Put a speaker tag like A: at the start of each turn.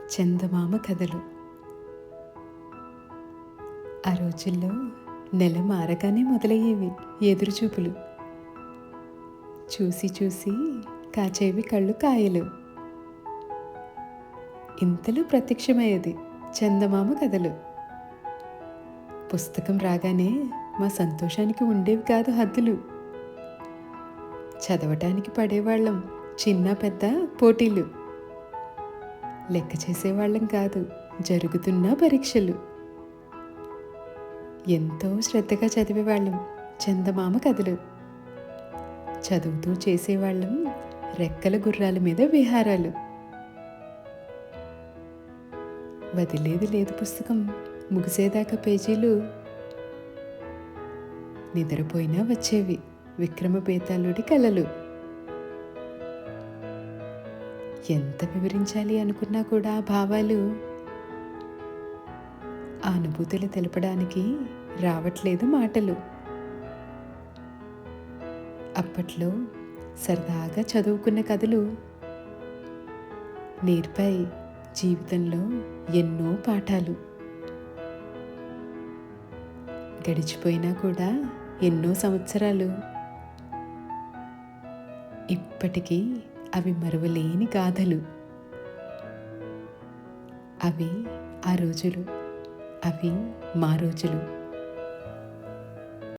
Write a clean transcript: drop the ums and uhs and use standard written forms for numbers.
A: చందమామ కథలు. ఆ రోజుల్లో నెల మారగానే మొదలయ్యేవి ఎదురుచూపులు. చూసి చూసి కాచేవి కళ్ళు కాయలు. ఇంతలో ప్రత్యక్షమయ్యేది చందమామ కథలు. పుస్తకం రాగానే మా సంతోషానికి ఉండేవి కాదు హద్దులు. చదవటానికి పడేవాళ్ళం చిన్న పెద్ద పోటీలు. లెక్క చేసేవాళ్ళం కాదు జరుగుతున్న పరీక్షలు. ఎంతో శ్రద్ధగా చదివేవాళ్ళం చందమామ కథలు. చదువుతూ చేసేవాళ్ళం రెక్కల గుర్రాల మీద విహారాలు. వదిలేది లేదు పుస్తకం ముగిసేదాకా పేజీలు. నిద్రపోయినా వచ్చేవి విక్రమ బేతాళుడి కలలు. ఎంత వివరించాలి అనుకున్నా కూడా ఆ భావాలు, ఆ అనుభూతులు తెలపడానికి రావట్లేదు మాటలు. అప్పట్లో సరదాగా చదువుకున్న కథలు నేర్పాయి జీవితంలో ఎన్నో పాఠాలు. గడిచిపోయినా కూడా ఎన్నో సంవత్సరాలు, ఇప్పటికీ అవి మరువలేని గాథలు. అవి ఆ రోజులు, అవి మా రోజులు.